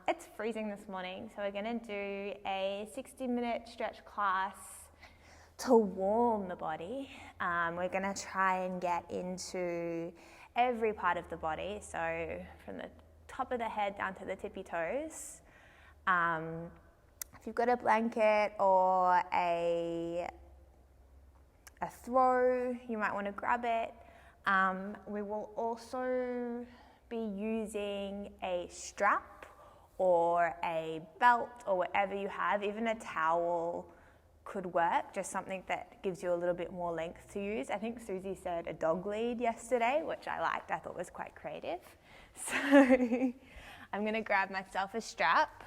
It's freezing this morning, so we're going to do a 60-minute stretch class to warm the body. We're going to try and get into every part of the body, so from the top of the head down to the tippy toes. If you've got a blanket or a throw, you might want to grab it. We will also be using a strap or a belt or whatever you have. Even a towel could work, just something that gives you a little bit more length to use. I think Susie said a dog lead yesterday, which I liked. I thought was quite creative. So I'm going to grab myself a strap.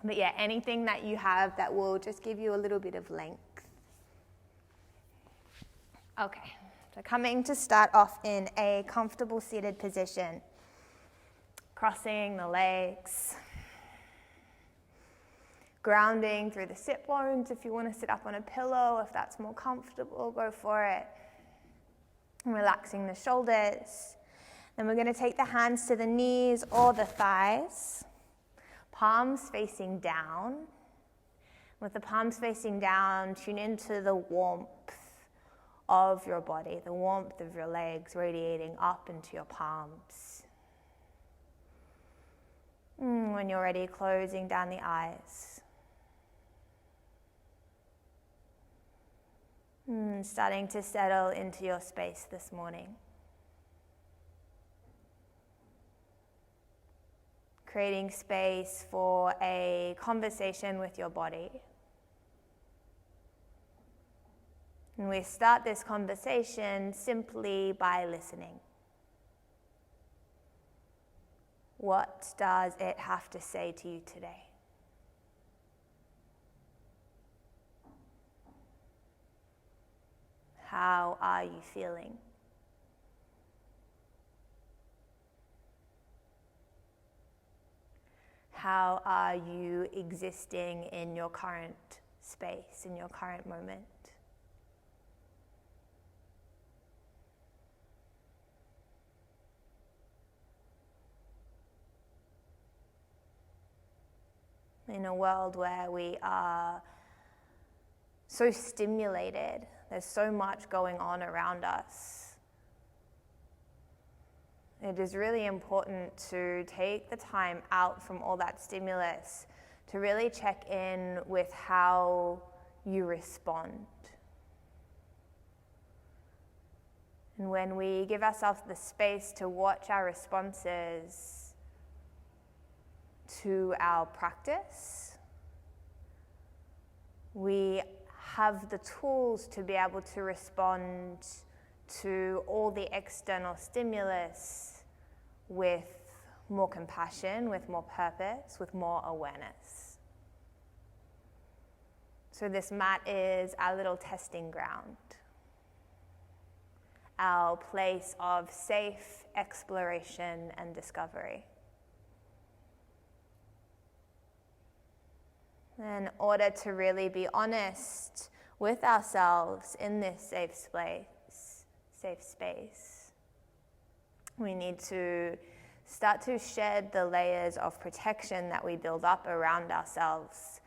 But yeah, anything that you have that will just give you a little bit of length. Okay, so coming to start off in a comfortable seated position. Crossing the legs. Grounding through the sit bones. If you want to sit up on a pillow, if that's more comfortable, go for it. And relaxing the shoulders. Then we're going to take the hands to the knees or the thighs. Palms facing down. With the palms facing down, tune into the warmth of your body, the warmth of your legs radiating up into your palms. When you're ready, closing down the eyes. Starting to settle into your space this morning. Creating space for a conversation with your body. And we start this conversation simply by listening. What does it have to say to you today? How are you feeling? How are you existing in your current space, in your current moment? In a world where we are so stimulated, there's so much going on around us. It is really important to take the time out from all that stimulus to really check in with how you respond. And when we give ourselves the space to watch our responses to our practice, we have the tools to be able to respond to all the external stimulus with more compassion, with more purpose, with more awareness. So this mat is our little testing ground, our place of safe exploration and discovery. In order to really be honest with ourselves in this safe space, we need to start to shed the layers of protection that we build up around ourselves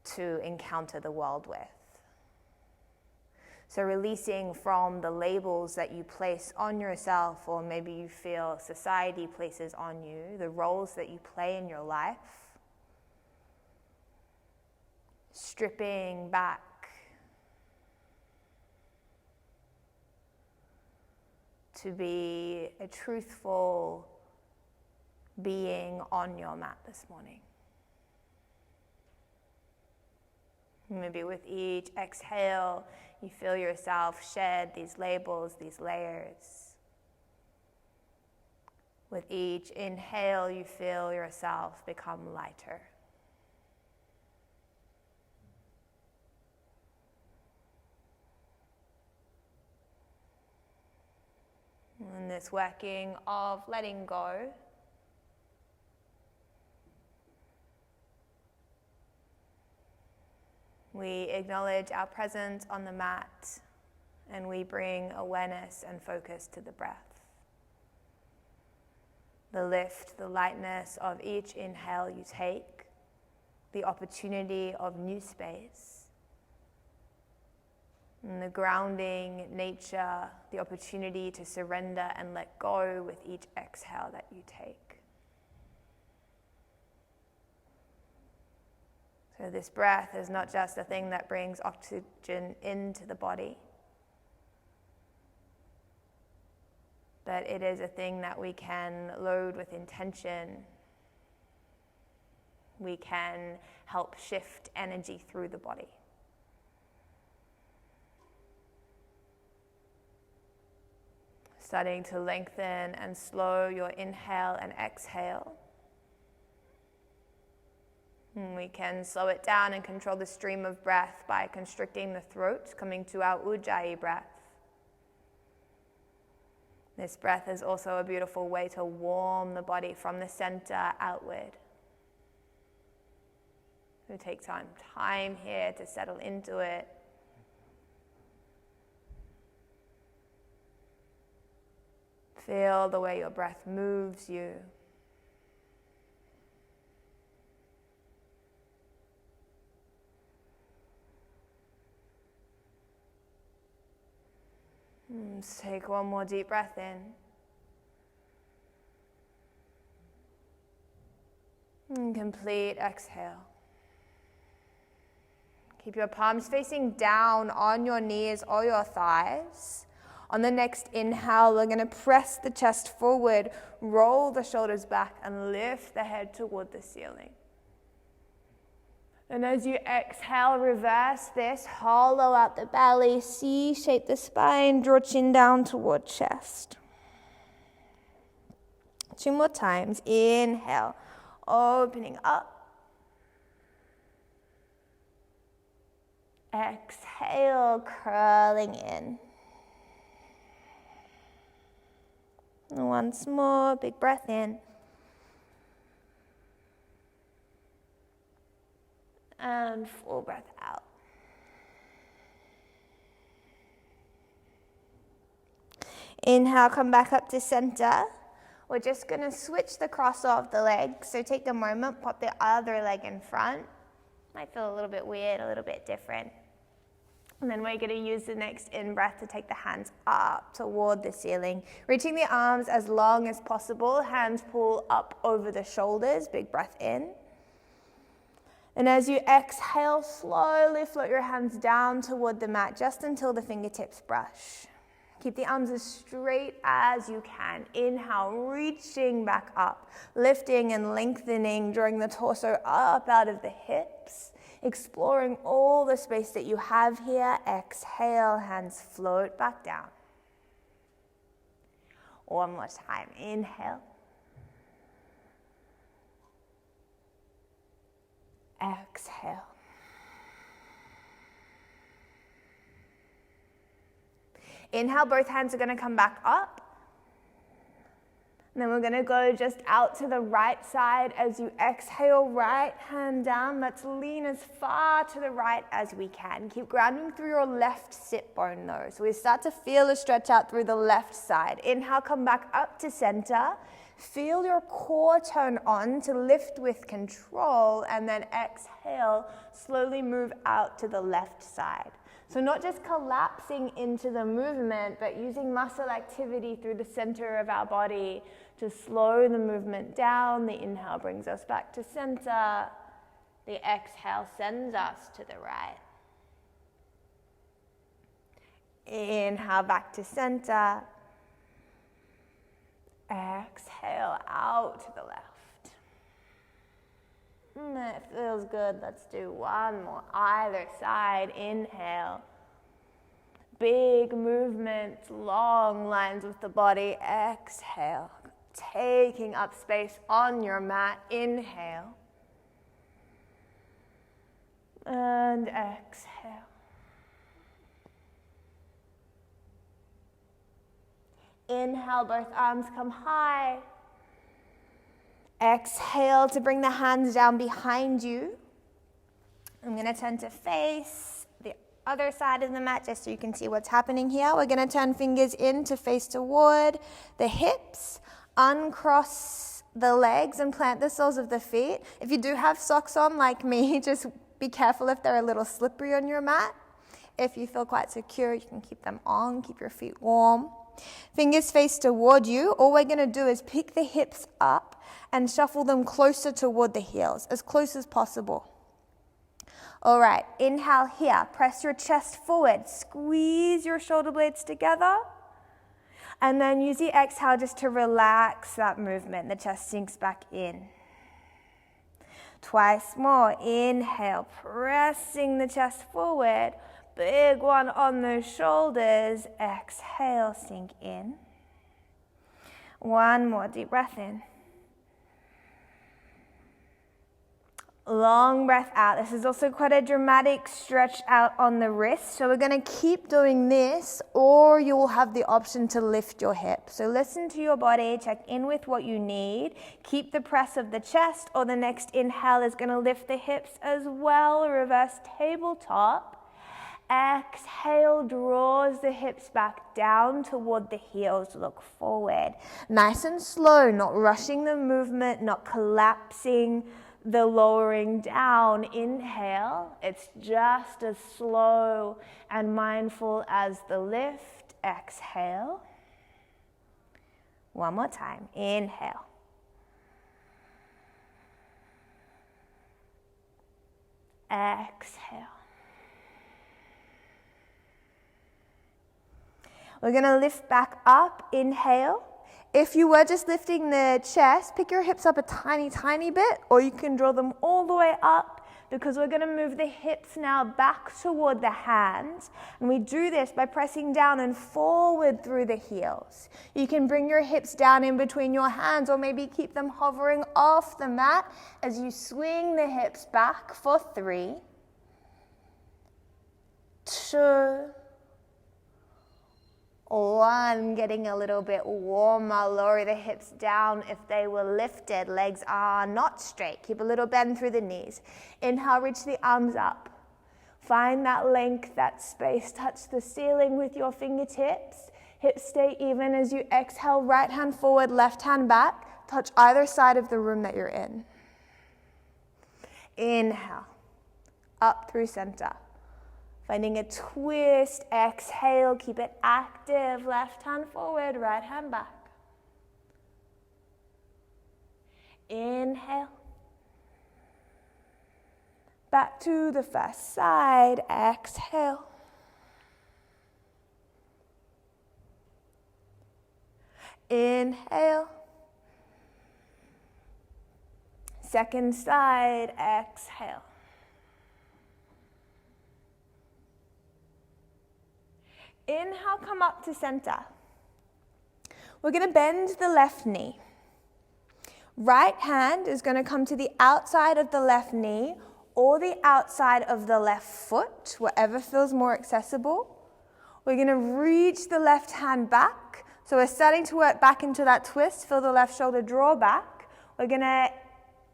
to encounter the world with. So releasing from the labels that you place on yourself, or maybe you feel society places on you, the roles that you play in your life. Stripping back to be a truthful being on your mat this morning. Maybe with each exhale, you feel yourself shed these labels, these layers. With each inhale, you feel yourself become lighter. And this working of letting go, we acknowledge our presence on the mat and we bring awareness and focus to the breath. the lift, the lightness of each inhale you take, the opportunity of new space, and the grounding nature, the opportunity to surrender and let go with each exhale that you take. So this breath is not just a thing that brings oxygen into the body, but it is a thing that we can load with intention. We can help shift energy through the body. Starting to lengthen and slow your inhale and exhale. And we can slow it down and control the stream of breath by constricting the throat, coming to our Ujjayi breath. This breath is also a beautiful way to warm the body from the center outward. So take time here to settle into it. Feel the way your breath moves you. Let's take one more deep breath in. And complete exhale. Keep your palms facing down on your knees or your thighs. On the next inhale, we're going to press the chest forward, roll the shoulders back, and lift the head toward the ceiling. And as you exhale, reverse this, hollow out the belly, C-shape the spine, draw chin down toward chest. 2 more times. Inhale, opening up. Exhale, curling in. And once more, big breath in. And full breath out. Inhale, come back up to center. We're just going to switch the cross of the legs. So take a moment, pop the other leg in front. Might feel a little bit weird, a little bit different. And then we're going to use the next in-breath to take the hands up toward the ceiling. Reaching the arms as long as possible. Hands pull up over the shoulders. Big breath in. And as you exhale, slowly float your hands down toward the mat just until the fingertips brush. Keep the arms as straight as you can. Inhale, reaching back up, lifting and lengthening, drawing the torso up out of the hips, exploring all the space that you have here. Exhale, hands float back down. One more time. Inhale. Exhale. Inhale, both hands are going to come back up. And then we're going to go just out to the right side as you exhale, right hand down. Let's lean as far to the right as we can. Keep grounding through your left sit bone though. So we start to feel a stretch out through the left side. Inhale, come back up to center. Feel your core turn on to lift with control, and then exhale, slowly move out to the left side. So not just collapsing into the movement, but using muscle activity through the center of our body to slow the movement down. The inhale brings us back to center. The exhale sends us to the right. Inhale back to center. Exhale out to the left. It feels good. Let's do one more. Either side. Inhale. Big movement, long lines with the body. Exhale. Taking up space on your mat. Inhale. And exhale. Inhale, both arms come high. Exhale to bring the hands down behind you. I'm going to turn to face the other side of the mat just so you can see what's happening here. We're going to turn fingers in to face toward the hips. uncross the legs and plant the soles of the feet. If you do have socks on like me, just be careful if they're a little slippery on your mat. If you feel quite secure, you can keep them on, keep your feet warm. Fingers face toward you. All we're going to do is pick the hips up and shuffle them closer toward the heels, as close as possible. All right, inhale here. Press your chest forward. Squeeze your shoulder blades together. And then use the exhale just to relax that movement. The chest sinks back in. Twice more. Inhale, pressing the chest forward. Big one on those shoulders. Exhale, sink in. One more deep breath in. Long breath out. This is also quite a dramatic stretch out on the wrist. So we're going to keep doing this, or you will have the option to lift your hips. So listen to your body, check in with what you need. Keep the press of the chest, or the next inhale is going to lift the hips as well. Reverse tabletop. Exhale, draws the hips back down toward the heels. Look forward. Nice and slow, not rushing the movement, not collapsing the lowering down. Inhale, it's just as slow and mindful as the lift. Exhale. One more time. Inhale. Exhale. We're going to lift back up. Inhale. If you were just lifting the chest, pick your hips up a tiny, tiny bit, or you can draw them all the way up, because we're going to move the hips now back toward the hands. And we do this by pressing down and forward through the heels. You can bring your hips down in between your hands, or maybe keep them hovering off the mat as you swing the hips back for 3, 2, 1, getting a little bit warmer. Lower the hips down if they were lifted. Legs are not straight. Keep a little bend through the knees. Inhale, reach the arms up. Find that length, that space. Touch the ceiling with your fingertips. Hips stay even as you exhale. Right hand forward, left hand back. Touch either side of the room that you're in. Inhale, up through center. Finding a twist, exhale, keep it active. Left hand forward, right hand back. Inhale. Back to the first side, exhale. Inhale. Second side, exhale. Inhale, come up to center. We're going to bend the left knee. Right hand is going to come to the outside of the left knee or the outside of the left foot, whatever feels more accessible. We're going to reach the left hand back. So we're starting to work back into that twist. Feel the left shoulder draw back. We're going to,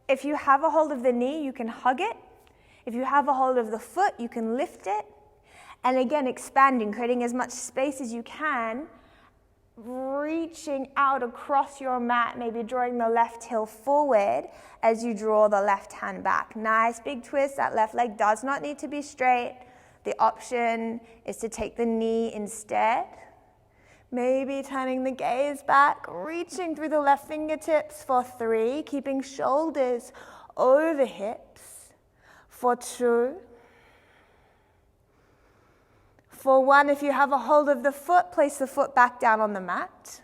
if you have a hold of the knee, you can hug it. If you have a hold of the foot, you can lift it. And again, expanding, creating as much space as you can, reaching out across your mat, maybe drawing the left heel forward as you draw the left hand back. Nice big twist. That left leg does not need to be straight. The option is to take the knee instead. Maybe turning the gaze back, reaching through the left fingertips for 3, keeping shoulders over hips for 2. For 1, if you have a hold of the foot, place the foot back down on the mat.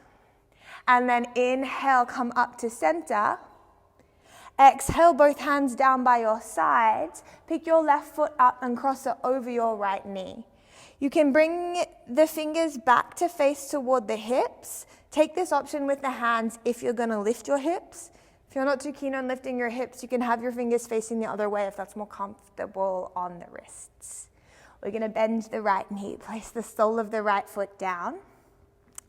And then inhale, come up to center. Exhale, both hands down by your sides. Pick your left foot up and cross it over your right knee. You can bring the fingers back to face toward the hips. Take this option with the hands if you're going to lift your hips. If you're not too keen on lifting your hips, you can have your fingers facing the other way if that's more comfortable on the wrists. We're going to bend the right knee, place the sole of the right foot down.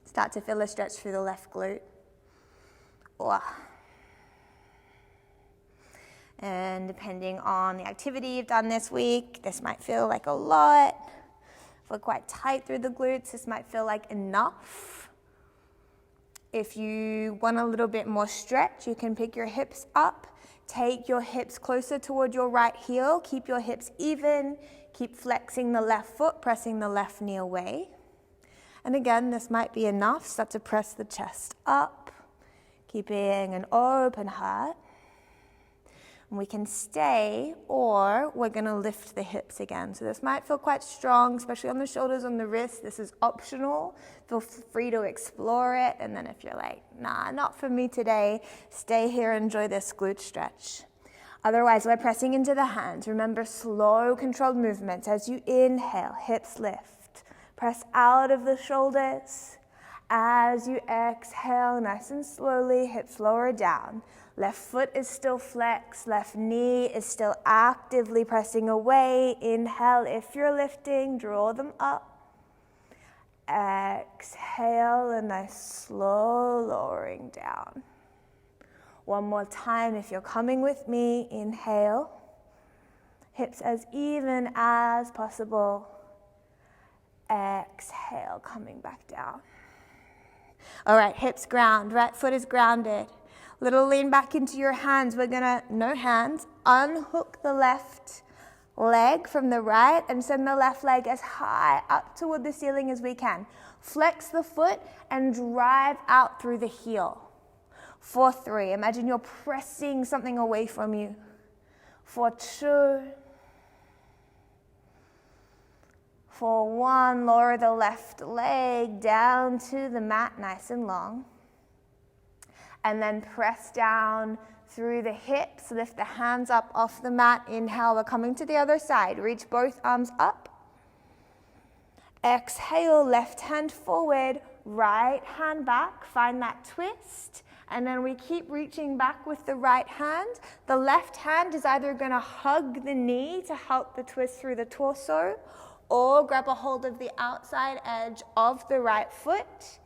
Start to feel a stretch through the left glute. And depending on the activity you've done this week, this might feel like a lot. If we're quite tight through the glutes, this might feel like enough. If you want a little bit more stretch, you can pick your hips up, take your hips closer toward your right heel, keep your hips even, keep flexing the left foot, pressing the left knee away. And again, this might be enough. Start to press the chest up, keeping an open heart. And we can stay, or we're going to lift the hips again. So this might feel quite strong, especially on the shoulders, on the wrists. This is optional. Feel free to explore it. And then if you're like, nah, not for me today, stay here, enjoy this glute stretch. Otherwise, we're pressing into the hands. Remember, slow, controlled movements. As you inhale, hips lift. Press out of the shoulders. As you exhale, nice and slowly, hips lower down. Left foot is still flexed. Left knee is still actively pressing away. Inhale, if you're lifting, draw them up. Exhale, a nice slow lowering down. One more time, if you're coming with me, inhale. Hips as even as possible. Exhale, coming back down. All right, hips ground, right foot is grounded. Little lean back into your hands. We're gonna, no hands, unhook the left leg from the right and send the left leg as high up toward the ceiling as we can. Flex the foot and drive out through the heel. For 3, imagine you're pressing something away from you. For 2, for 1, lower the left leg down to the mat, nice and long. And then press down through the hips, lift the hands up off the mat. Inhale, we're coming to the other side. Reach both arms up. Exhale, left hand forward, right hand back. Find that twist. And then we keep reaching back with the right hand. The left hand is either gonna hug the knee to help the twist through the torso, or grab a hold of the outside edge of the right foot.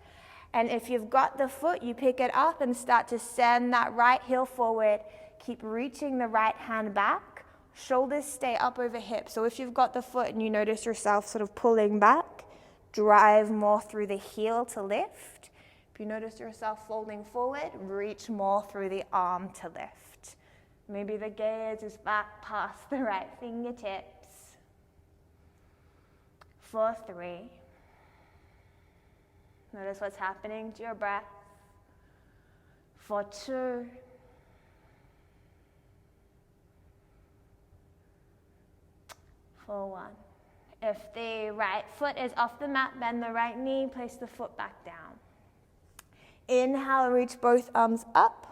And if you've got the foot, you pick it up and start to send that right heel forward. Keep reaching the right hand back. Shoulders stay up over hips. So if you've got the foot and you notice yourself sort of pulling back, drive more through the heel to lift. If you notice yourself folding forward, reach more through the arm to lift. Maybe the gaze is back past the right fingertips. For 3. Notice what's happening to your breath. For 2. For 1. If the right foot is off the mat, bend the right knee, place the foot back down. Inhale, reach both arms up.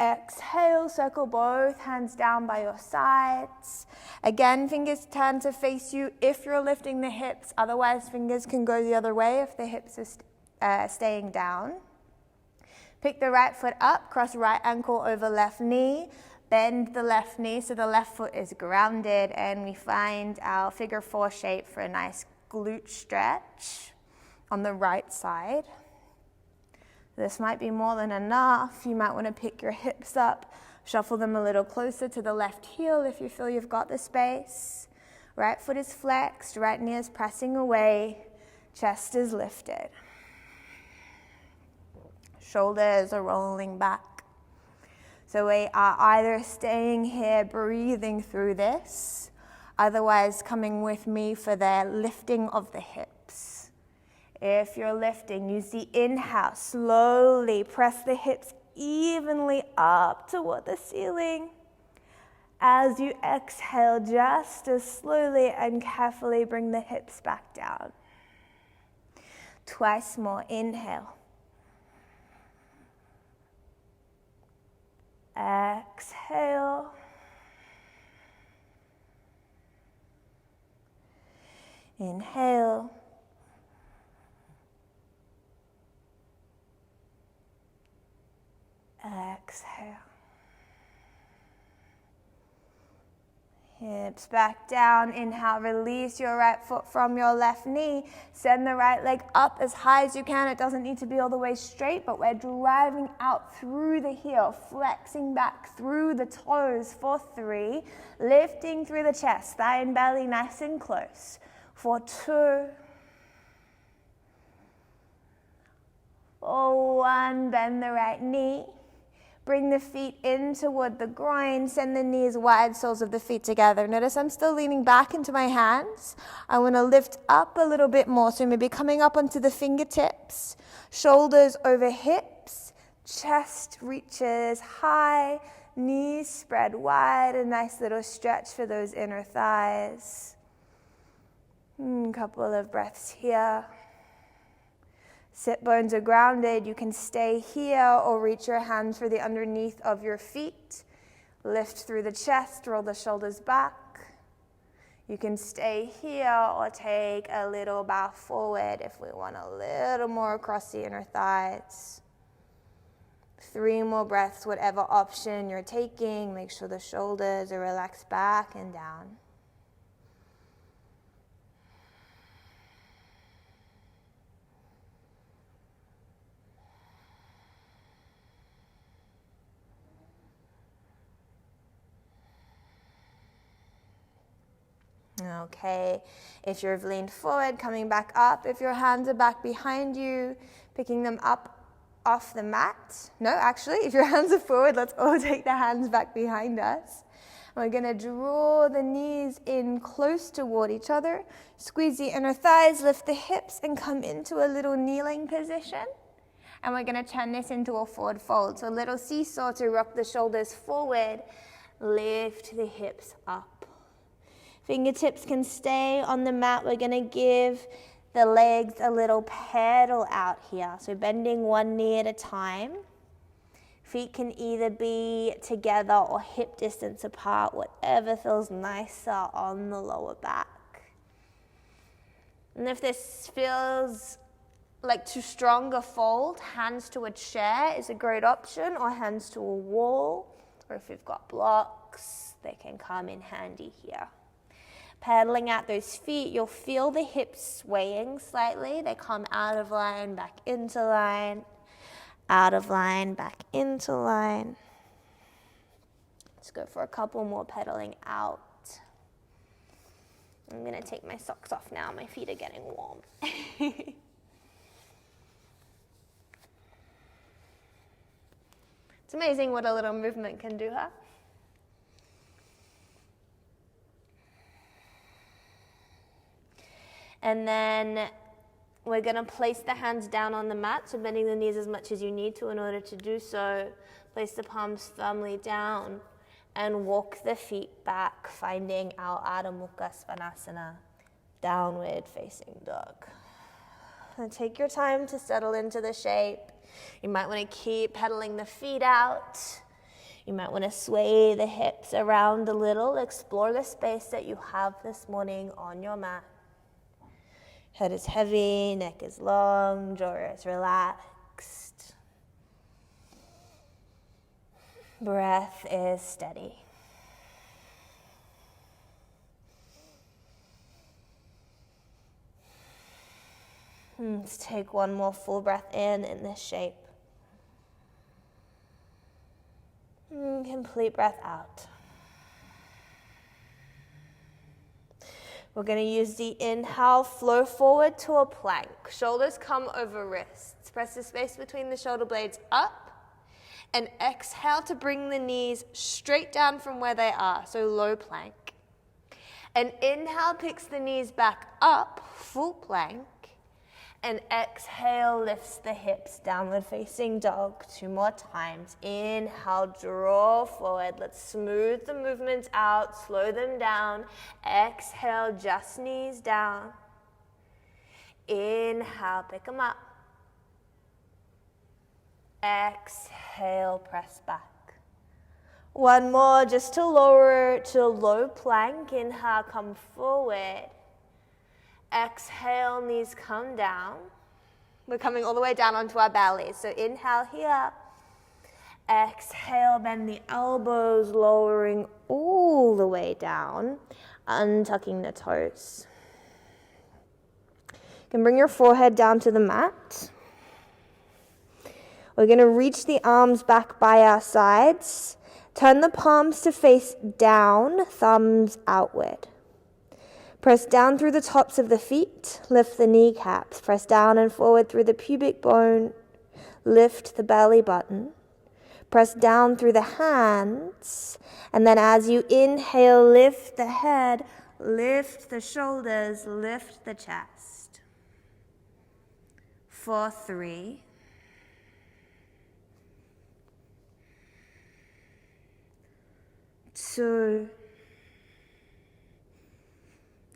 Exhale, circle both hands down by your sides. Again, fingers turn to face you if you're lifting the hips. Otherwise, fingers can go the other way if the hips are staying down. Pick the right foot up, cross right ankle over left knee. Bend the left knee so the left foot is grounded, and we find our figure 4 shape for a nice glute stretch on the right side. This might be more than enough. You might want to pick your hips up, shuffle them a little closer to the left heel if you feel you've got the space. Right foot is flexed, right knee is pressing away, chest is lifted. Shoulders are rolling back. So we are either staying here, breathing through this, otherwise coming with me for the lifting of the hips. If you're lifting, use the inhale, slowly press the hips evenly up toward the ceiling. As you exhale, just as slowly and carefully bring the hips back down. Twice more, inhale. Exhale. Inhale. Exhale. Hips back down. Inhale, release your right foot from your left knee. Send the right leg up as high as you can. It doesn't need to be all the way straight, but we're driving out through the heel, flexing back through the toes for 3, lifting through the chest, thigh and belly nice and close. For 2, 1, bend the right knee. Bring the feet in toward the groin. Send the knees wide, soles of the feet together. Notice I'm still leaning back into my hands. I want to lift up a little bit more. So maybe coming up onto the fingertips, shoulders over hips, chest reaches high, knees spread wide. A nice little stretch for those inner thighs. A couple of breaths here. Sit bones are grounded. You can stay here or reach your hands for the underneath of your feet. Lift through the chest, roll the shoulders back. You can stay here or take a little bow forward if we want a little more across the inner thighs. 3 more breaths, whatever option you're taking. Make sure the shoulders are relaxed back and down. Okay, if you've leaned forward, coming back up. If your hands are back behind you, picking them up off the mat. No, actually, if your hands are forward, let's all take the hands back behind us. We're going to draw the knees in close toward each other. Squeeze the inner thighs, lift the hips, and come into a little kneeling position. And we're going to turn this into a forward fold. So a little seesaw to rock the shoulders forward. Lift the hips up. Fingertips can stay on the mat. We're going to give the legs a little pedal out here. So bending one knee at a time. Feet can either be together or hip distance apart, whatever feels nicer on the lower back. And if this feels like too strong a fold, hands to a chair is a great option, or hands to a wall, or if you've got blocks, they can come in handy here. Pedaling out those feet, you'll feel the hips swaying slightly. They come out of line, back into line, out of line, back into line. Let's go for a couple more pedaling out. I'm going to take my socks off now. My feet are getting warm. It's amazing what a little movement can do, huh? And then we're going to place the hands down on the mat, so bending the knees as much as you need to in order to do so. Place the palms firmly down and walk the feet back, finding our Adho Mukha Svanasana, downward facing dog. And take your time to settle into the shape. You might want to keep pedaling the feet out. You might want to sway the hips around a little. Explore the space that you have this morning on your mat. Head is heavy, neck is long, jaw is relaxed. Breath is steady. Let's take one more full breath in this shape. Complete breath out. We're going to use the inhale, flow forward to a plank. Shoulders come over wrists. Press the space between the shoulder blades up. And exhale to bring the knees straight down from where they are, so low plank. And inhale picks the knees back up, full plank. And exhale lifts the hips, downward facing dog. 2 more times. Inhale, draw forward. Let's smooth the movements out, slow them down. Exhale, just knees down. Inhale, pick them up. Exhale, press back. One more, just to lower to low plank. Inhale, come forward. Exhale, knees come down. We're coming all the way down onto our bellies. So inhale here. Exhale, bend the elbows, lowering all the way down, untucking the toes. You can bring your forehead down to the mat. We're going to reach the arms back by our sides. Turn the palms to face down, thumbs outward. Press down through the tops of the feet, lift the kneecaps, press down and forward through the pubic bone, lift the belly button. Press down through the hands, and then as you inhale, lift the head, lift the shoulders, lift the chest. For 3, 2.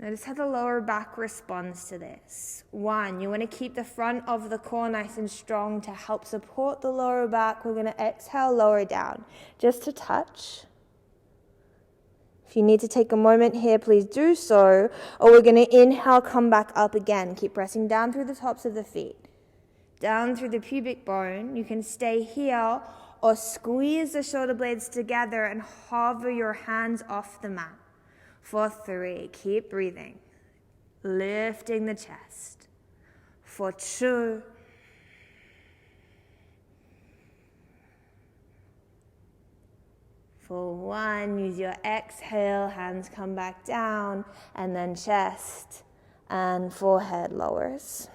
Notice how the lower back responds to this. 1, you want to keep the front of the core nice and strong to help support the lower back. We're going to exhale, lower down, just to touch. If you need to take a moment here, please do so. Or we're going to inhale, come back up again. Keep pressing down through the tops of the feet, down through the pubic bone. You can stay here or squeeze the shoulder blades together and hover your hands off the mat. For 3, keep breathing, lifting the chest. For 2, for 1, use your exhale, hands come back down, and then chest and forehead lowers.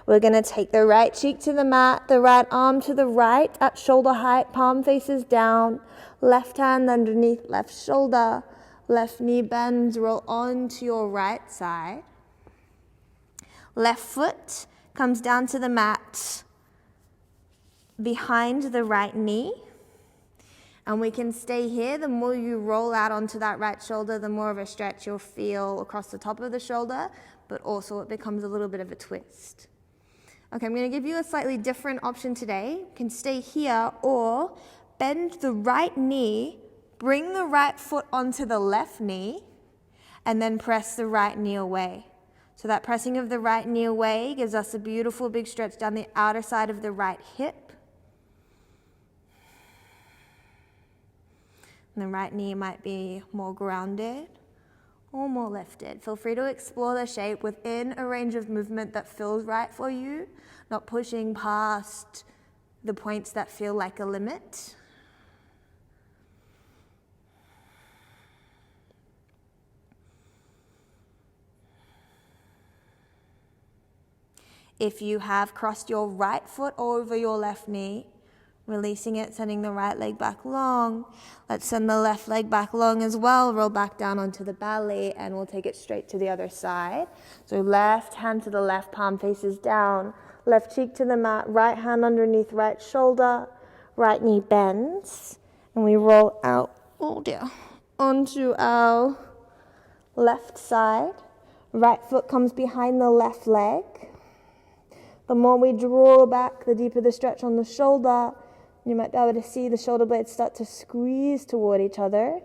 We're going to take the right cheek to the mat, the right arm to the right at shoulder height, palm faces down, left hand underneath left shoulder, left knee bends, roll onto your right side. Left foot comes down to the mat behind the right knee. And we can stay here. The more you roll out onto that right shoulder, the more of a stretch you'll feel across the top of the shoulder, but also it becomes a little bit of a twist. Okay, I'm going to give you a slightly different option today. You can stay here or bend the right knee, bring the right foot onto the left knee, and then press the right knee away. So that pressing of the right knee away gives us a beautiful big stretch down the outer side of the right hip. And the right knee might be more grounded or more lifted. Feel free to explore the shape within a range of movement that feels right for you, not pushing past the points that feel like a limit. If you have crossed your right foot over your left knee, releasing it, sending the right leg back long. Let's send the left leg back long as well. Roll back down onto the belly and we'll take it straight to the other side. So left hand to the left, palm faces down. Left cheek to the mat, right hand underneath right shoulder. Right knee bends. And we roll out, oh dear, onto our left side. Right foot comes behind the left leg. The more we draw back, the deeper the stretch on the shoulder. You might be able to see the shoulder blades start to squeeze toward each other.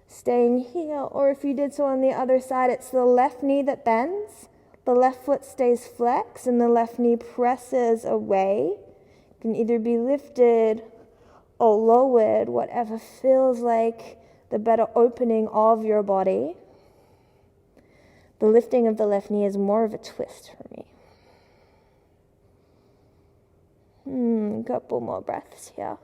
Staying here, or if you did so on the other side, it's the left knee that bends. The left foot stays flexed and the left knee presses away. It can either be lifted or lowered, whatever feels like the better opening of your body. The lifting of the left knee is more of a twist for me. A couple more breaths here.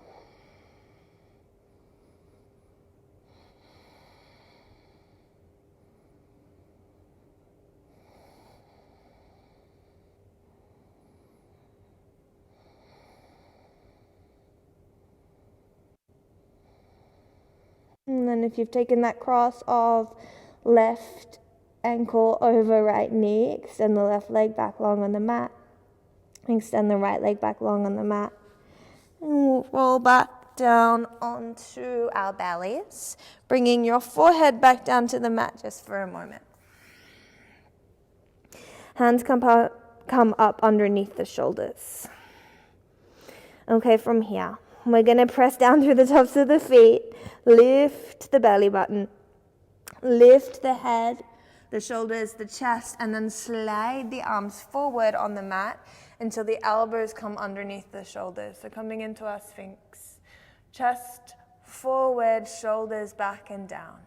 And then if you've taken that cross of left ankle over right knee, extend the left leg back long on the mat. Extend the right leg back long on the mat. And we'll roll back down onto our bellies, bringing your forehead back down to the mat just for a moment. Hands come up underneath the shoulders. Okay, from here, we're going to press down through the tops of the feet, lift the belly button, lift the head, the shoulders, the chest, and then slide the arms forward on the mat until the elbows come underneath the shoulders. So coming into our Sphinx. Chest forward, shoulders back and down.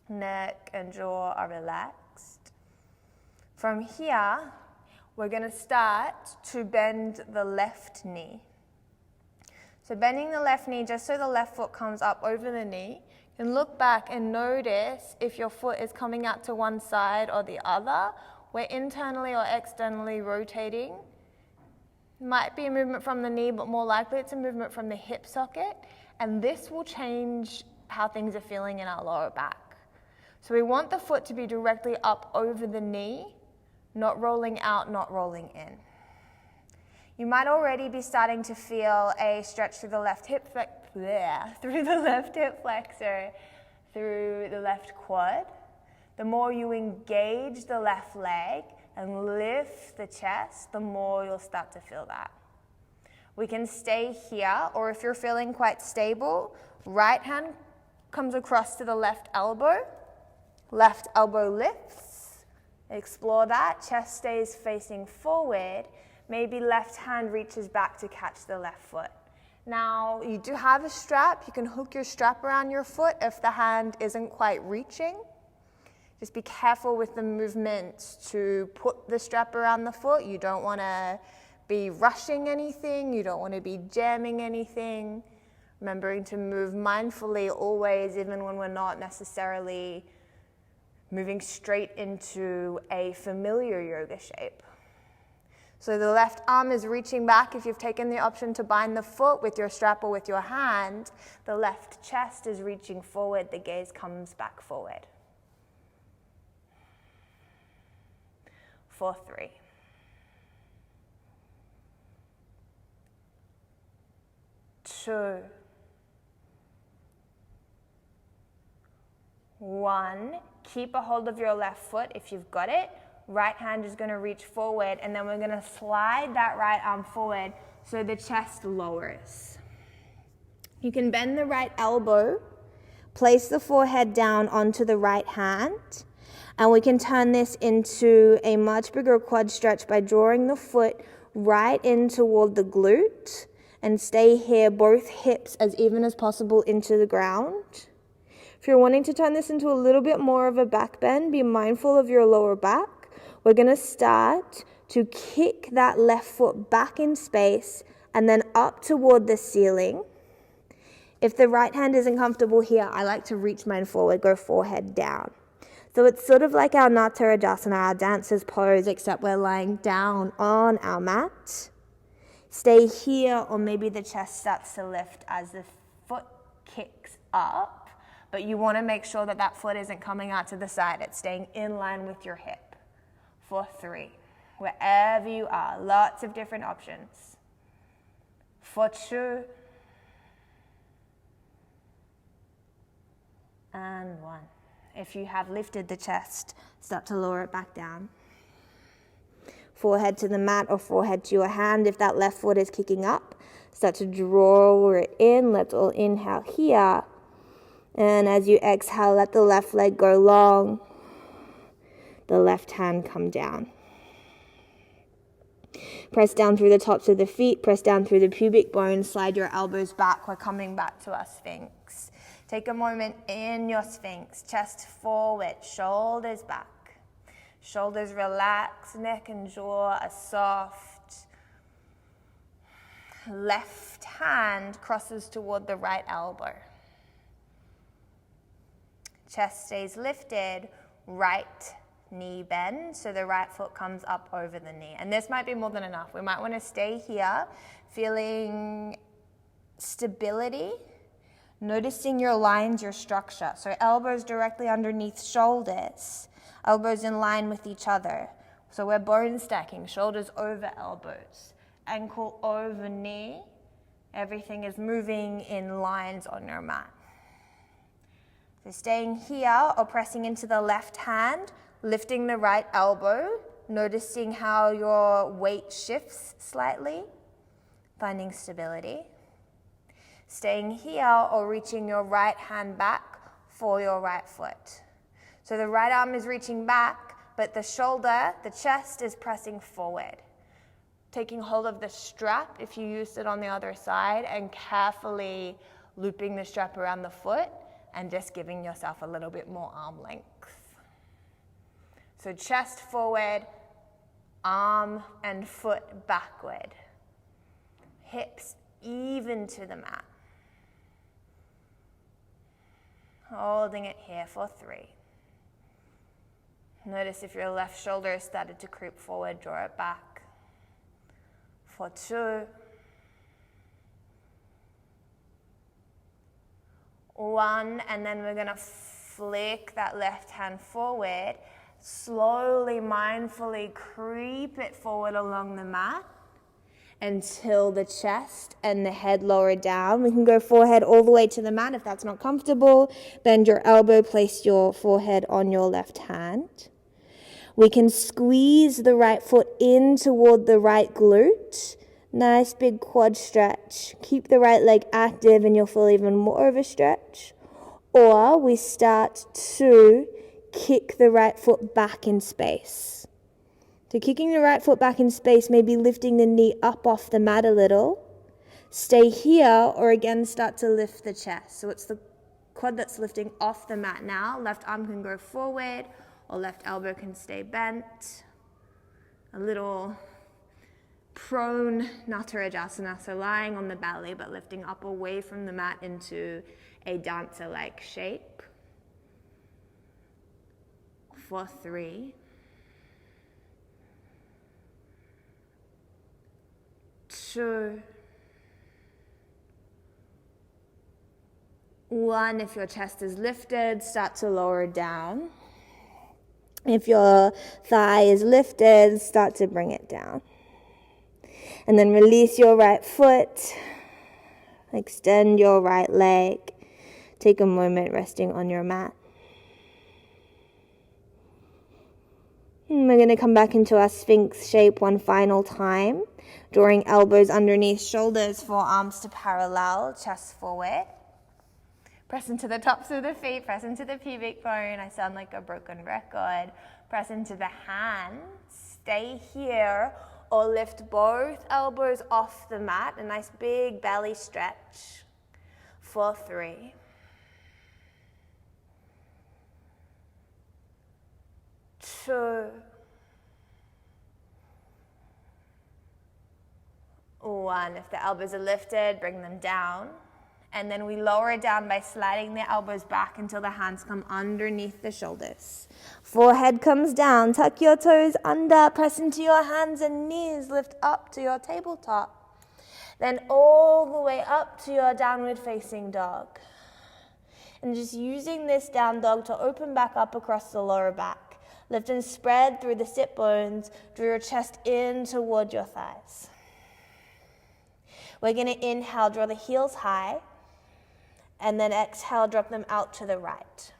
Neck and jaw are relaxed. From here, we're going to start to bend the left knee. So bending the left knee just so the left foot comes up over the knee. You can look back and notice if your foot is coming out to one side or the other. We're internally or externally rotating Might be a movement from the knee, but more likely it's a movement from the hip socket, and this will change how things are feeling in our lower back. So we want the foot to be directly up over the knee, not rolling out, not rolling in. You might already be starting to feel a stretch through the left hip flexor, through the left quad. The more you engage the left leg and lift the chest, the more you'll start to feel that. We can stay here, or if you're feeling quite stable, right hand comes across to the left elbow lifts. Explore that, chest stays facing forward. Maybe left hand reaches back to catch the left foot. Now, you do have a strap. You can hook your strap around your foot if the hand isn't quite reaching. Just be careful with the movement to put the strap around the foot. You don't want to be rushing anything. You don't want to be jamming anything. Remembering to move mindfully always, even when we're not necessarily moving straight into a familiar yoga shape. So the left arm is reaching back if you've taken the option to bind the foot with your strap or with your hand. The left chest is reaching forward, the gaze comes back forward. 4, 3. 2. 1. Keep a hold of your left foot if you've got it. Right hand is going to reach forward, and then we're going to slide that right arm forward so the chest lowers. You can bend the right elbow, place the forehead down onto the right hand, and we can turn this into a much bigger quad stretch by drawing the foot right in toward the glute and stay here, both hips as even as possible into the ground. If you're wanting to turn this into a little bit more of a back bend, be mindful of your lower back. We're going to start to kick that left foot back in space and then up toward the ceiling. If the right hand isn't comfortable here, I like to reach mine forward, go forehead down. So it's sort of like our Natarajasana, our dancer's pose, except we're lying down on our mat. Stay here, or maybe the chest starts to lift as the foot kicks up, but you want to make sure that that foot isn't coming out to the side. It's staying in line with your hip. 4, 3. Wherever you are, lots of different options. 4, 2. And 1. If you have lifted the chest, start to lower it back down. Forehead to the mat or forehead to your hand. If that left foot is kicking up, start to draw it in. Let's all inhale here. And as you exhale, let the left leg go long. The left hand come down. Press down through the tops of the feet. Press down through the pubic bone. Slide your elbows back. We're coming back to our Sphinx. Take a moment in your Sphinx. Chest forward, shoulders back. Shoulders relax, neck and jaw are soft. Left hand crosses toward the right elbow. Chest stays lifted, right knee bend, so the right foot comes up over the knee. And this might be more than enough. We might want to stay here, feeling stability, noticing your lines, your structure. So elbows directly underneath shoulders, elbows in line with each other. So we're bone stacking, shoulders over elbows, ankle over knee. Everything is moving in lines on your mat. So staying here or pressing into the left hand, lifting the right elbow, noticing how your weight shifts slightly, finding stability. Staying here or reaching your right hand back for your right foot. So the right arm is reaching back, but the shoulder, the chest is pressing forward. Taking hold of the strap if you used it on the other side and carefully looping the strap around the foot and just giving yourself a little bit more arm length. So chest forward, arm and foot backward. Hips even to the mat. Holding it here for 3. Notice if your left shoulder has started to creep forward, draw it back. for 2, 1, and then we're gonna flick that left hand forward, slowly, mindfully creep it forward along the mat until the chest and the head lower down. We can go forehead all the way to the mat if that's not comfortable. Bend your elbow, place your forehead on your left hand. We can squeeze the right foot in toward the right glute. Nice big quad stretch. Keep the right leg active and you'll feel even more of a stretch. Or we start to kick the right foot back in space. So kicking the right foot back in space, maybe lifting the knee up off the mat a little. Stay here, or again start to lift the chest. So it's the quad that's lifting off the mat now. Left arm can go forward, or left elbow can stay bent. A little prone Natarajasana, so lying on the belly but lifting up away from the mat into a dancer-like shape. For 3. 2. 1, if your chest is lifted, start to lower down. If your thigh is lifted, start to bring it down. And then release your right foot. Extend your right leg. Take a moment resting on your mat. And we're going to come back into our Sphinx shape one final time. Drawing elbows underneath shoulders, forearms to parallel, chest forward. Press into the tops of the feet, press into the pubic bone. I sound like a broken record. Press into the hands. Stay here or lift both elbows off the mat. A nice big belly stretch. For 3. 2. 1. If the elbows are lifted, bring them down. And then we lower it down by sliding the elbows back until the hands come underneath the shoulders. Forehead comes down. Tuck your toes under. Press into your hands and knees. Lift up to your tabletop. Then all the way up to your downward facing dog. And just using this down dog to open back up across the lower back. Lift and spread through the sit bones. Draw your chest in toward your thighs. We're going to inhale, draw the heels high, and then exhale, drop them out to the right.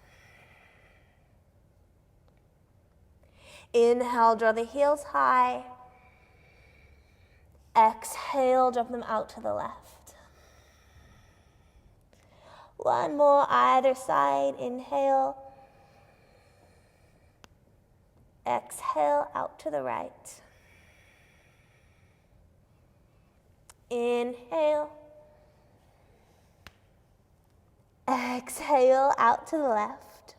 Inhale, draw the heels high. Exhale, drop them out to the left. One more, either side. Inhale. Exhale, out to the right. Inhale. Exhale, out to the left.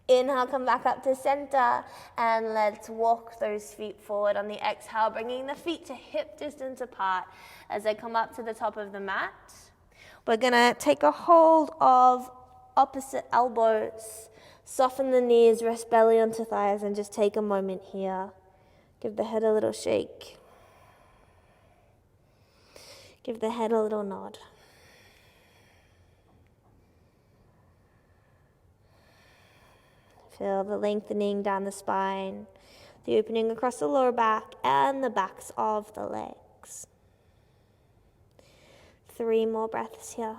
Inhale, come back up to center, and let's walk those feet forward on the exhale, bringing the feet to hip distance apart as they come up to the top of the mat. We're gonna take a hold of opposite elbows, soften the knees, rest belly onto thighs, and just take a moment here. Give the head a little shake. Give the head a little nod. Feel the lengthening down the spine, the opening across the lower back and the backs of the legs. 3 more breaths here.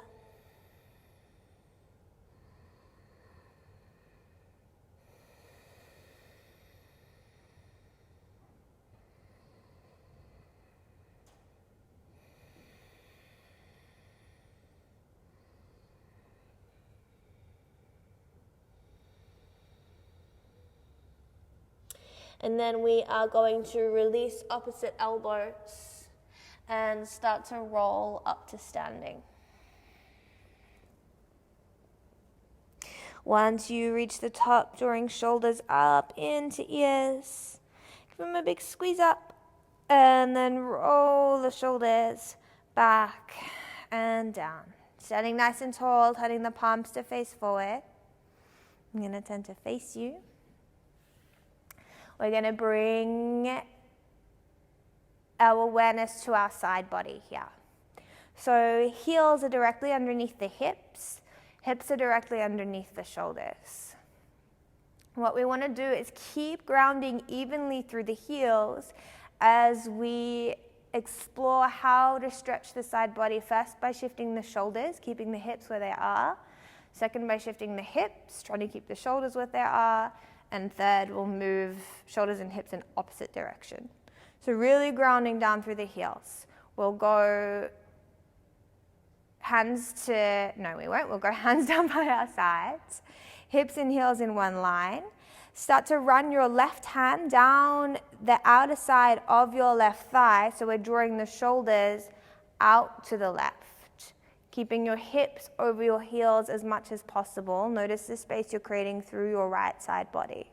And then we are going to release opposite elbows and start to roll up to standing. Once you reach the top, drawing shoulders up into ears, give them a big squeeze up, and then roll the shoulders back and down. Standing nice and tall, turning the palms to face forward. I'm going to tend to face you. We're going to bring our awareness to our side body here. So heels are directly underneath the hips. Hips are directly underneath the shoulders. What we want to do is keep grounding evenly through the heels as we explore how to stretch the side body, first by shifting the shoulders, keeping the hips where they are. Second, by shifting the hips, trying to keep the shoulders where they are. And third, we'll move shoulders and hips in opposite direction. So really grounding down through the heels. We'll go hands to, no we won't, we'll go hands down by our sides, hips and heels in one line. Start to run your left hand down the outer side of your left thigh, so we're drawing the shoulders out to the left. Keeping your hips over your heels as much as possible. Notice the space you're creating through your right side body.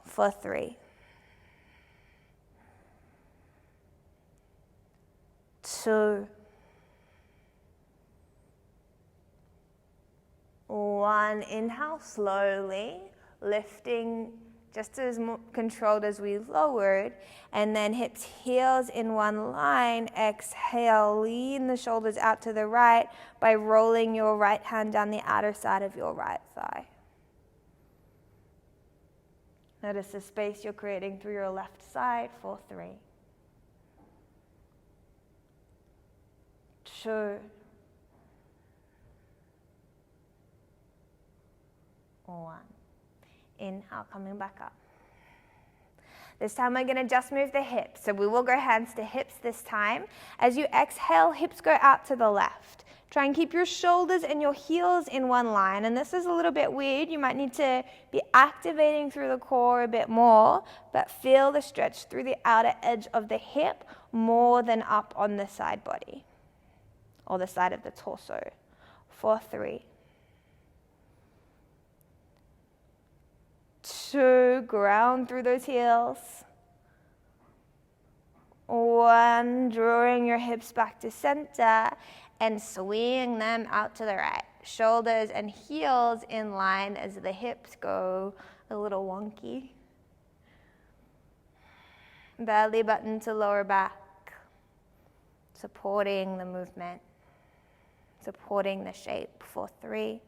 For 3. 2. 1, inhale slowly, lifting just as controlled as we lowered, and then hips, heels in one line. Exhale, lean the shoulders out to the right by rolling your right hand down the outer side of your right thigh. Notice the space you're creating through your left side for 3. 2. 1. Inhale, coming back up. This time we're going to just move the hips. So we will go hands to hips this time. As you exhale, hips go out to the left. Try and keep your shoulders and your heels in one line. And this is a little bit weird. You might need to be activating through the core a bit more, but feel the stretch through the outer edge of the hip more than up on the side body or the side of the torso. For 3. 2, ground through those heels. 1, drawing your hips back to center and swinging them out to the right. Shoulders and heels in line as the hips go a little wonky. Belly button to lower back, supporting the movement, supporting the shape for 3.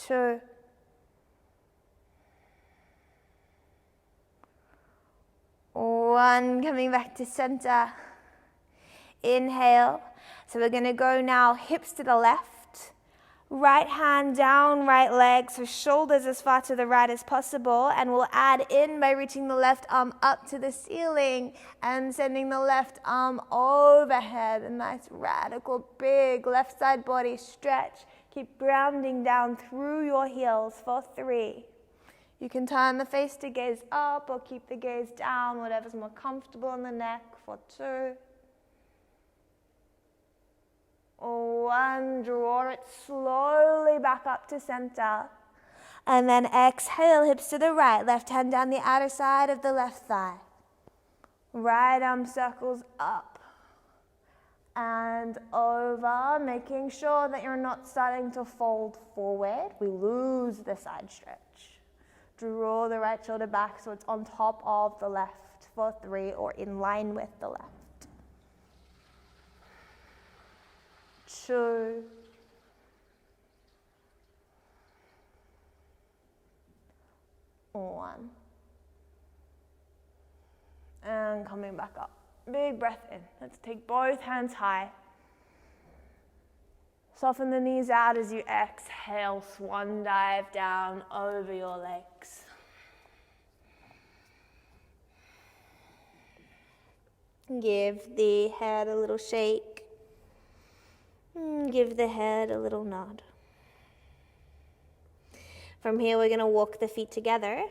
2. 1, coming back to center. Inhale. So we're going to go now hips to the left, right hand down, right leg, so shoulders as far to the right as possible, and we'll add in by reaching the left arm up to the ceiling and sending the left arm overhead. A nice radical big left side body stretch. Keep grounding down through your heels for 3. You can turn the face to gaze up or keep the gaze down, whatever's more comfortable in the neck for 2. 1, draw it slowly back up to center. And then exhale, hips to the right, left hand down the outer side of the left thigh. Right arm circles up and over, making sure that you're not starting to fold forward. We lose the side stretch. Draw the right shoulder back so it's on top of the left for 3 or in line with the left. 2. 1. And coming back up. Big breath in. Let's take both hands high. Soften the knees out as you exhale. Swan dive down over your legs. Give the head a little shake. Give the head a little nod. From here, we're going to walk the feet together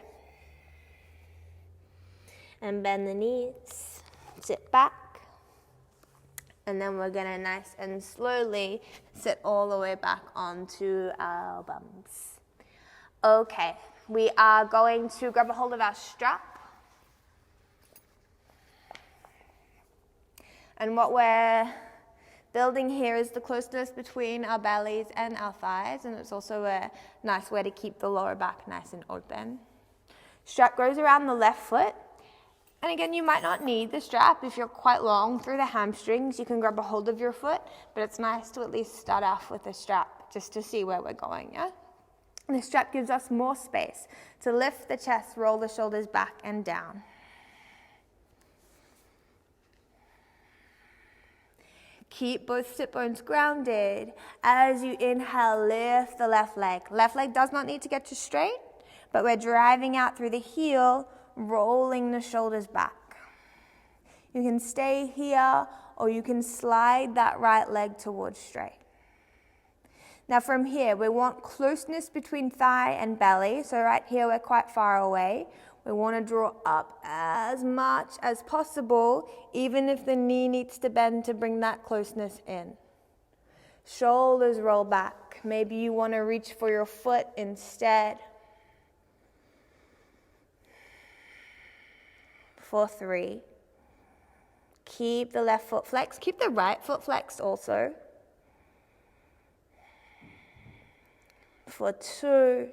and bend the knees. Sit back. And then we're going to nice and slowly sit all the way back onto our bums. Okay, we are going to grab a hold of our strap. And what we're building here is the closeness between our bellies and our thighs, and it's also a nice way to keep the lower back nice and open. Strap goes around the left foot. And again, you might not need the strap if you're quite long through the hamstrings. You can grab a hold of your foot, but it's nice to at least start off with a strap just to see where we're going, yeah? And the strap gives us more space to lift the chest, roll the shoulders back and down. Keep both sit bones grounded. As you inhale, lift the left leg. Left leg does not need to get to straight, but we're driving out through the heel, rolling the shoulders back. You can stay here or you can slide that right leg towards straight. Now from here, we want closeness between thigh and belly. So right here, we're quite far away. We want to draw up as much as possible, even if the knee needs to bend to bring that closeness in. Shoulders roll back. Maybe you want to reach for your foot instead. For 3. Keep the left foot flexed. Keep the right foot flexed also. For 2.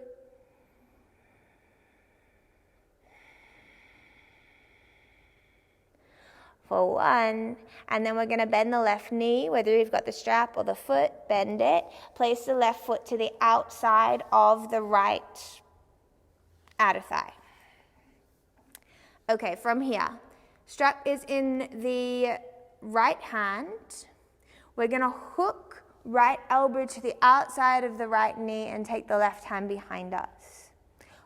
For 1. And then we're going to bend the left knee, whether you've got the strap or the foot, bend it. Place the left foot to the outside of the right outer thigh. Okay, from here, strap is in the right hand. We're going to hook right elbow to the outside of the right knee and take the left hand behind us.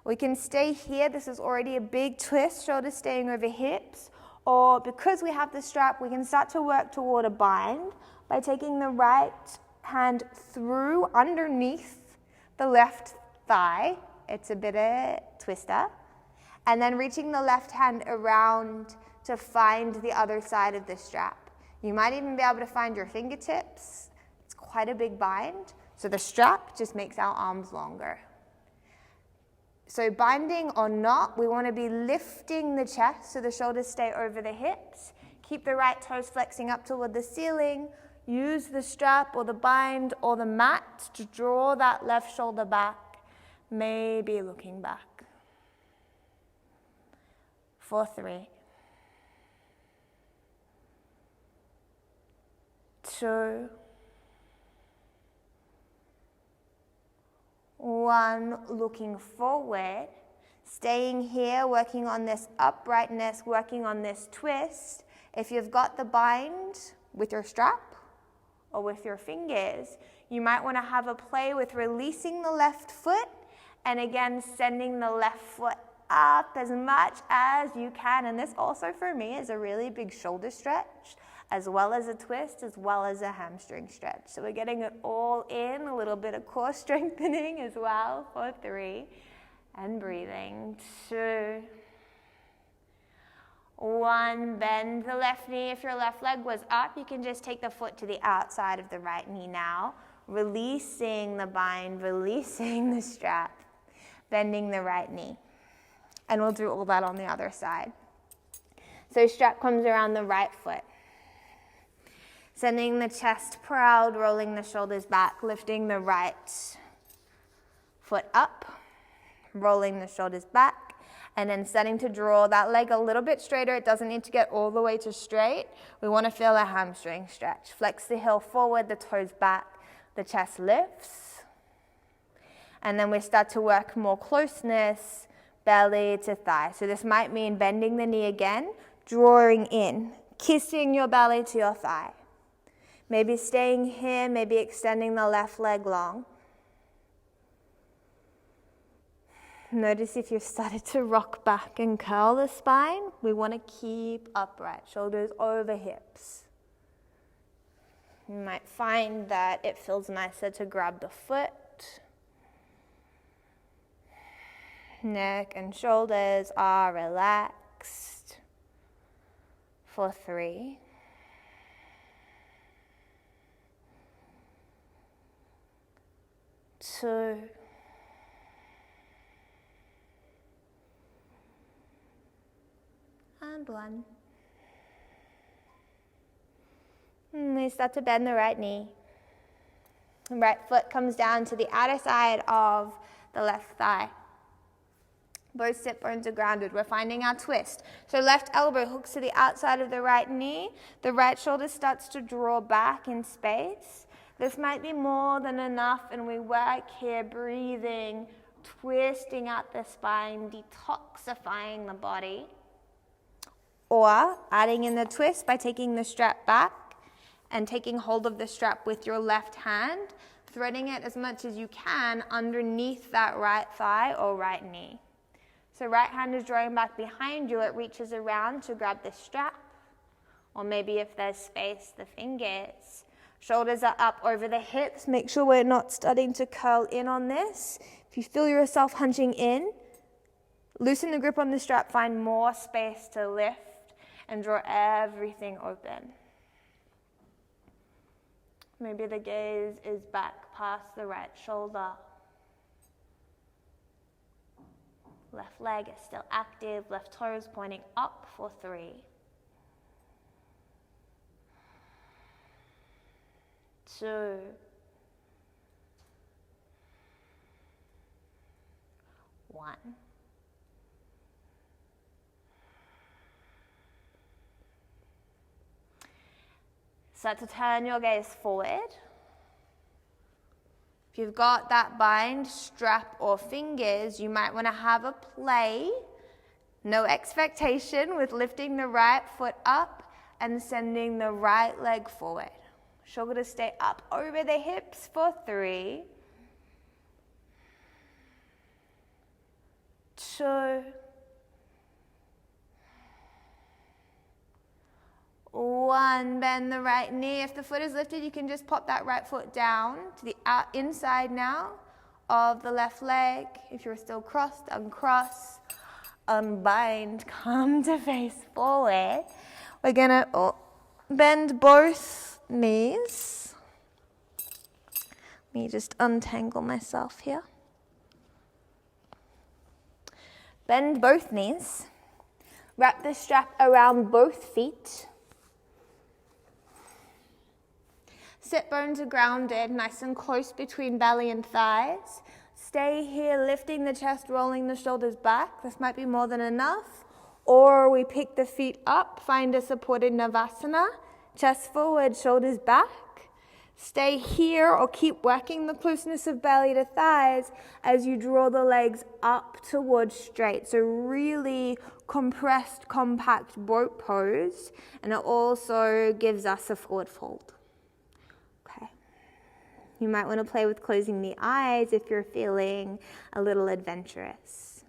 We can stay here. This is already a big twist, shoulders staying over hips. Or because we have the strap, we can start to work toward a bind by taking the right hand through underneath the left thigh. It's a bit of a twister. And then reaching the left hand around to find the other side of the strap. You might even be able to find your fingertips. It's quite a big bind. So the strap just makes our arms longer. So binding or not, we want to be lifting the chest so the shoulders stay over the hips. Keep the right toes flexing up toward the ceiling. Use the strap or the bind or the mat to draw that left shoulder back, maybe looking back. For 3. 2. 1, looking forward, staying here, working on this uprightness, working on this twist. If you've got the bind with your strap or with your fingers, you might want to have a play with releasing the left foot and again sending the left foot up as much as you can. And this also for me is a really big shoulder stretch, as well as a twist, as well as a hamstring stretch. So we're getting it all in, a little bit of core strengthening as well for 3. And breathing. 2. 1, bend the left knee. If your left leg was up, you can just take the foot to the outside of the right knee now, releasing the bind, releasing the strap, bending the right knee. And we'll do all that on the other side. So strap comes around the right foot. Sending the chest proud, rolling the shoulders back, lifting the right foot up, rolling the shoulders back, and then starting to draw that leg a little bit straighter. It doesn't need to get all the way to straight. We want to feel a hamstring stretch. Flex the heel forward, the toes back, the chest lifts. And then we start to work more closeness, belly to thigh. So this might mean bending the knee again, drawing in, kissing your belly to your thigh. Maybe staying here, maybe extending the left leg long. Notice if you've started to rock back and curl the spine, we want to keep upright, shoulders over hips. You might find that it feels nicer to grab the foot. Neck and shoulders are relaxed. For 3. 2. And 1. And we start to bend the right knee. The right foot comes down to the outer side of the left thigh. Both sit bones are grounded. We're finding our twist. So left elbow hooks to the outside of the right knee. The right shoulder starts to draw back in space. This might be more than enough, and we work here breathing, twisting out the spine, detoxifying the body. Or adding in the twist by taking the strap back and taking hold of the strap with your left hand, threading it as much as you can underneath that right thigh or right knee. So right hand is drawing back behind you, it reaches around to grab the strap, or maybe if there's space, the fingers. Shoulders are up over the hips. Make sure we're not starting to curl in on this. If you feel yourself hunching in, loosen the grip on the strap, find more space to lift and draw everything open. Maybe the gaze is back past the right shoulder. Left leg is still active, left toes pointing up for 3. 2. 1. Start to turn your gaze forward. If you've got that bind, strap, or fingers, you might want to have a play. No expectation with lifting the right foot up and sending the right leg forward. Shoulders stay up over the hips for 3. 2. 1, bend the right knee. If the foot is lifted, you can just pop that right foot down to the inside now of the left leg. If you're still crossed, uncross, unbind, come to face forward. We're gonna bend both knees. Let me just untangle myself here. Bend both knees. Wrap the strap around both feet. Sit bones are grounded, nice and close between belly and thighs. Stay here, lifting the chest, rolling the shoulders back. This might be more than enough. Or we pick the feet up, find a supported Navasana. Chest forward, shoulders back. Stay here or keep working the closeness of belly to thighs as you draw the legs up towards straight. So really compressed, compact boat pose. And it also gives us a forward fold. You might want to play with closing the eyes if you're feeling a little adventurous.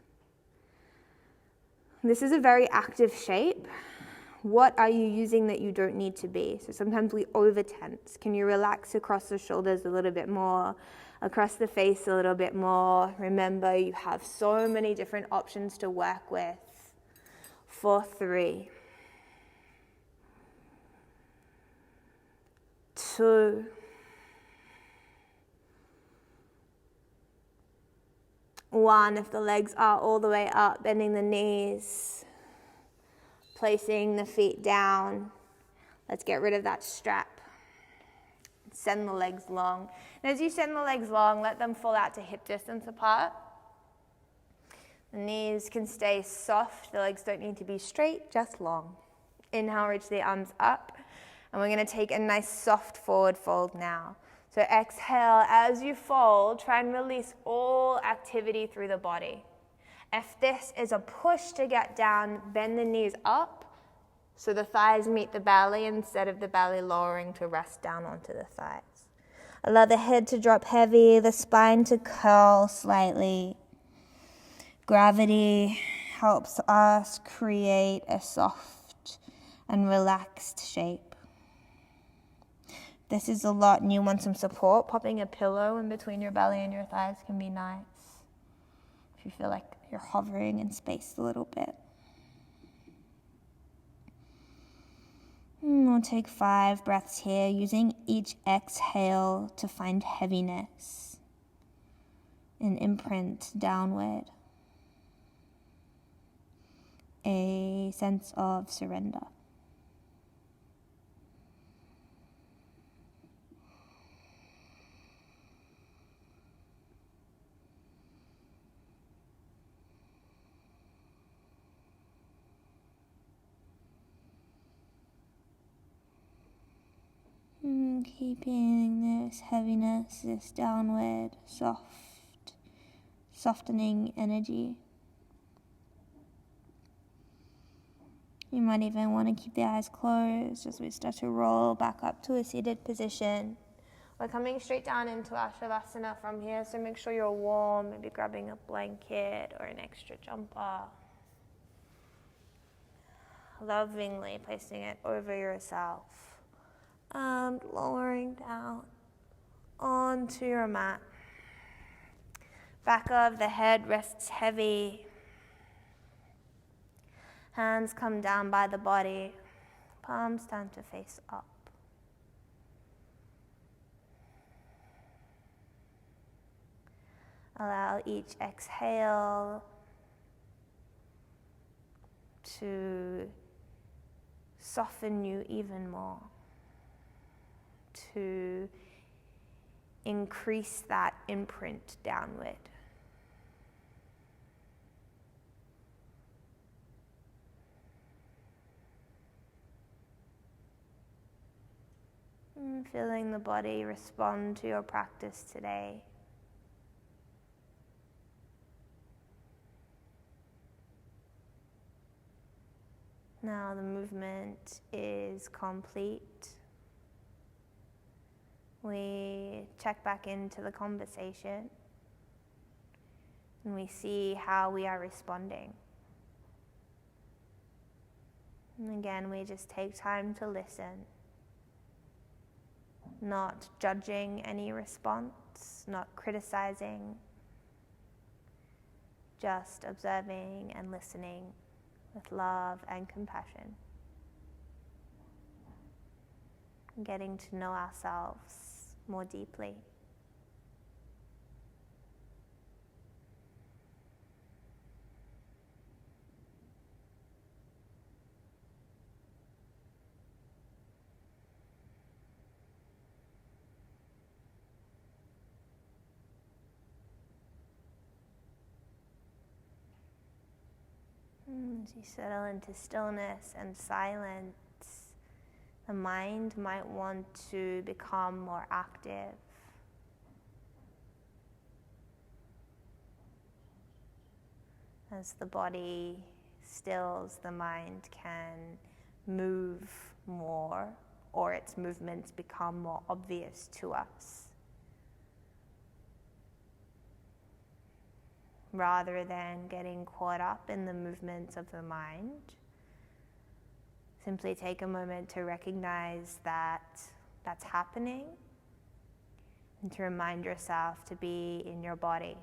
This is a very active shape. What are you using that you don't need to be? So sometimes we over-tense. Can you relax across the shoulders a little bit more, across the face a little bit more? Remember, you have so many different options to work with. For 3. 2. 1, if the legs are all the way up, bending the knees, placing the feet down. Let's get rid of that strap. Send the legs long. And as you send the legs long, let them fall out to hip distance apart. The knees can stay soft. The legs don't need to be straight, just long. Inhale, reach the arms up. And we're going to take a nice soft forward fold now. So exhale, as you fold, try and release all activity through the body. If this is a push to get down, bend the knees up so the thighs meet the belly instead of the belly lowering to rest down onto the thighs. Allow the head to drop heavy, the spine to curl slightly. Gravity helps us create a soft and relaxed shape. This is a lot and you want some support, popping a pillow in between your belly and your thighs can be nice. If you feel like you're hovering in space a little bit. We'll take 5 breaths here, using each exhale to find heaviness and imprint downward. A sense of surrender. And keeping this heaviness, this downward, softening energy. You might even want to keep the eyes closed as we start to roll back up to a seated position. We're coming straight down into our Shavasana from here, so make sure you're warm, maybe grabbing a blanket or an extra jumper. Lovingly placing it over yourself and lowering down onto your mat. Back of the head rests heavy. Hands come down by the body, palms tend to face up. Allow each exhale to soften you even more, to increase that imprint downward. And feeling the body respond to your practice today. Now the movement is complete. We check back into the conversation and we see how we are responding. And again, we just take time to listen, not judging any response, not criticizing, just observing and listening with love and compassion. Getting to know ourselves more deeply. As you settle into stillness and silence, the mind might want to become more active. As the body stills, the mind can move more, or its movements become more obvious to us. Rather than getting caught up in the movements of the mind, simply take a moment to recognize that that's happening and to remind yourself to be in your body,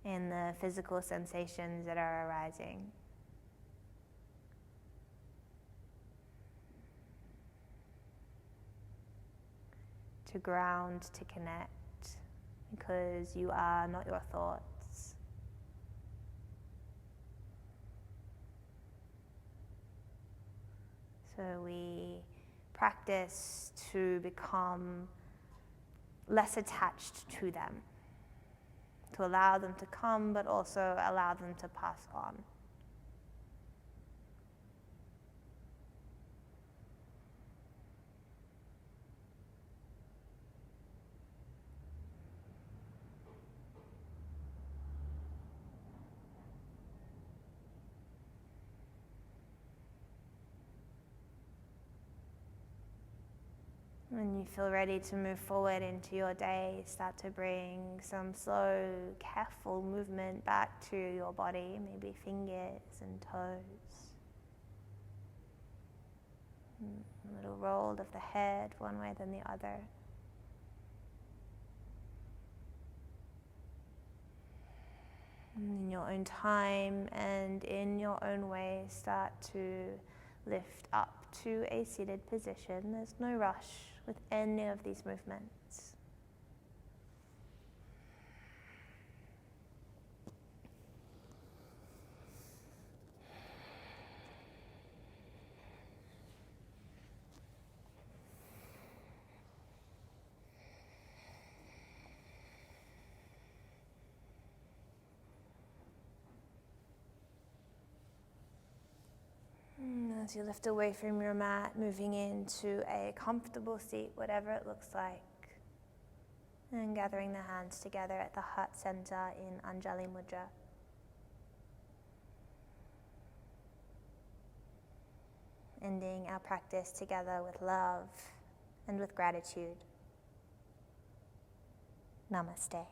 in the physical sensations that are arising. To ground, to connect. Because you are not your thoughts. So we practice to become less attached to them, to allow them to come, but also allow them to pass on. When you feel ready to move forward into your day, start to bring some slow, careful movement back to your body, maybe fingers and toes. A little roll of the head one way then the other. And in your own time and in your own way, start to lift up to a seated position. There's no rush with any of these movements. As you lift away from your mat, moving into a comfortable seat, whatever it looks like. And gathering the hands together at the heart center in Anjali Mudra. Ending our practice together with love and with gratitude. Namaste.